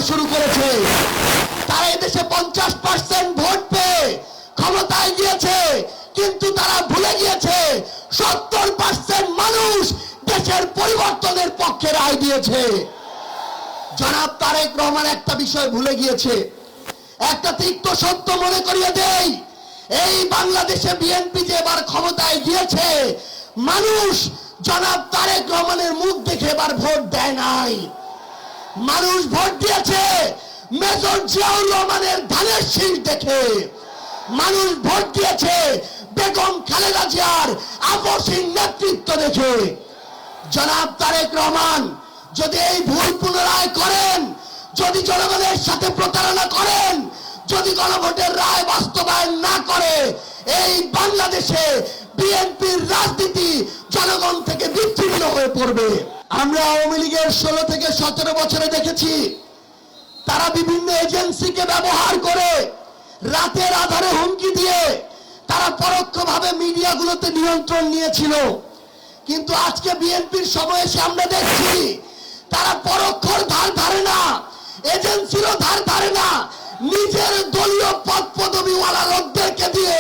শুরু করেছে। তারা এদেশে 50% ভোট পেয়ে ক্ষমতায় গিয়েছে, কিন্তু তারা ভুলে গিয়েছে 70% মানুষ দেশের পরিবর্তনের পক্ষে রায় দিয়েছে। জনাব তারেক রহমান একটা বিষয় ভুলে গিয়েছে, একটা তিক্ত সত্য মনে করিয়ে দেই। এই বাংলাদেশে বিএনপি যে এবার ক্ষমতায় গিয়েছে, মানুষ জনাব তারেক রহমানের মুখ দেখে এবার ভোট দেয় নাই। মানুষ ভোট দিয়েছে মেজর জিয়াউর রহমানের ধানের শীষ দেখে। মানুষ ভোট দিয়েছে বেগম খালেদা জিয়ার আপসহীন নেতৃত্ব দেখে। জনাব তারেক রহমান যদি এই ভুল পুনরায় করেন, যদি জনগণের সাথে প্রতারণা করেন, যদি গণভোটের রায় বাস্তবায়ন না করে, এই বাংলাদেশে বিএনপির রাজনীতি জনগণ থেকে বিচ্ছিন্ন হয়ে পড়বে। আমরা আওয়ামী লীগের 16 থেকে 17 বছরে দেখেছি তারা বিভিন্ন এজেন্সিকে ব্যবহার করে রাতের আধারে হুমকি দিয়ে তারা পরোক্ষভাবে মিডিয়াগুলোতে নিয়ন্ত্রণ নিয়েছিল। কিন্তু আজকে বিএনপির সময় এসে আমরা দেখছি তারা পরোক্ষর ধার ধারে না, এজেন্সিরও ধার ধারে না, নিজের দলীয় পদ পদবিওয়ালা লোকদেরকে দিয়ে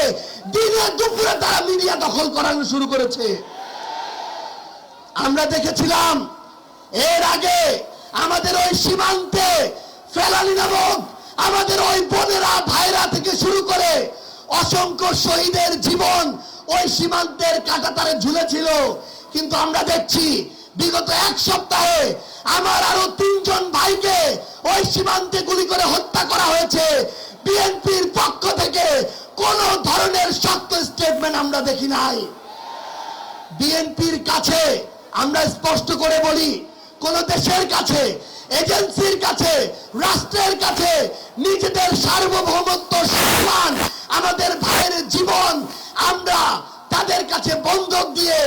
দিনে দুপুরে তারা মিডিয়া দখল করানো শুরু করেছে। আমরা দেখেছিলাম এর আগে আমাদের ওই সীমান্তে ফেলানি নামক আমাদের ওই বোনেরা ভাইরা থেকে শুরু করে অসংখ্য শহীদের জীবন ওই সীমান্তের কাঁটাতারে ঝুলেছিল। কিন্তু আমরা দেখছি বিগত এক সপ্তাহে আমার আরো 3 জন ভাইকে ওই সীমান্তে গুলি করে হত্যা করা হয়েছে। বিএনপির পক্ষ থেকে কোন ধরনের শক্ত স্টেটমেন্ট আমরা দেখি নাই। বিএনপির কাছে আমরা স্পষ্ট করে বলি, কোন দেশের কাছে, এজেন্সির কাছে, রাষ্ট্রের কাছে নিজেদের সার্বভৌমত্ব, সম্মান, আমাদের ভাইয়ের জীবন আমরা তাদের কাছে বন্ধক দিয়ে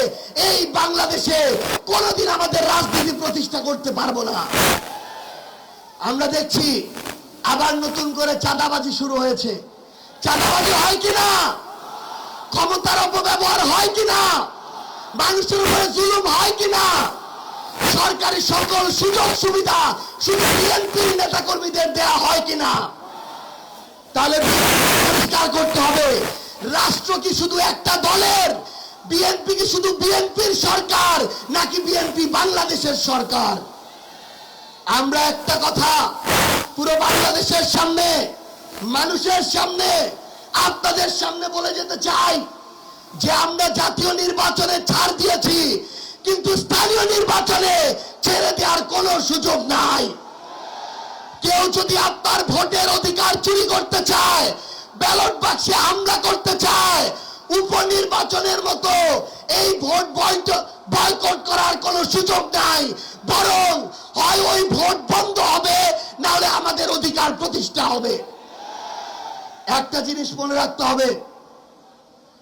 এই বাংলাদেশে কোনোদিন আমাদের রাজনীতি প্রতিষ্ঠা করতে পারবো না। আমরা দেখছি আবার নতুন করে চাঁদাবাজি শুরু হয়েছে। চাঁদাবাজি হয় কিনা, ক্ষমতার অপব্যবহার হয় কিনা, মানুষের উপরে জুলুম হয় কিনা, সরকারি সকল সুযোগ সুবিধা শুধু বিএনপির নেতা কর্মীদের দেয়া হয় কিনা, তাহলে পরিষ্কার করতে হবে রাষ্ট্র কি শুধু একটা দলের, বিএনপি কি শুধু বিএনপির সরকার, নাকি বিএনপি বাংলাদেশের সরকার। আমরা একটা কথা পুরো বাংলাদেশের সামনে, মানুষের সামনে, আপনাদের সামনে বলে যেতে চাই যে আমরা জাতীয় নির্বাচনে ছাড় দিয়েছি, কিন্তু স্থানীয় নির্বাচনে ছেড়ে দেওয়ার কোনো সুযোগ নাই। কেউ যদি আপনার ভোটের অধিকার চুরি করতে চায়, ব্যালট বাক্সে হামলা করতে চায়, উপনির্বাচনের মতো এই ভোট বয়কট করার কোনো সুযোগ নাই। বরং হয় ওই ভোট বন্ধ হবে, না হলে আমাদের অধিকার প্রতিষ্ঠা হবে। একটা জিনিস মনে রাখতে হবে,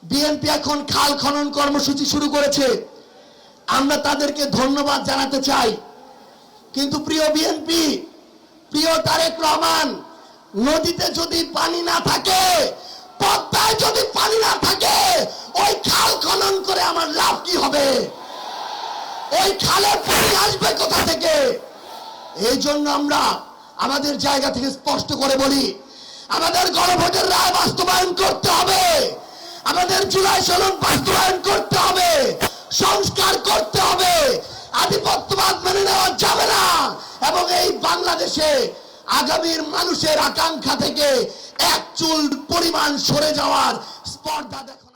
বিএনপি এখন খাল খনন কর্মসূচি শুরু করেছে, আমরা তাদেরকে ধন্যবাদ জানাতে চাই। কিন্তু প্রিয় বিএনপি, প্রিয় তারেক রহমান, নদীতে যদি পানি না থাকে, পদ্মায় যদি পানি না থাকে, ওই খাল খনন করে আমার লাভ কি হবে? ওই খালে পানি আসবে কোথা থেকে? এই জন্য আমরা আমাদের জায়গা থেকে স্পষ্ট করে বলি, আমাদের গণভোটের রায় বাস্তবায়ন করতে হবে, আমাদের জুলাই সনদ বাস্তবায়ন করতে হবে, সংস্কার করতে হবে, আধিপত্যবাদ মেনে নেওয়া যাবে না, এবং এই বাংলাদেশে আগামীর মানুষের আকাঙ্ক্ষা থেকে এক চুল পরিমাণ সরে যাওয়ার স্পর্ধা দেখা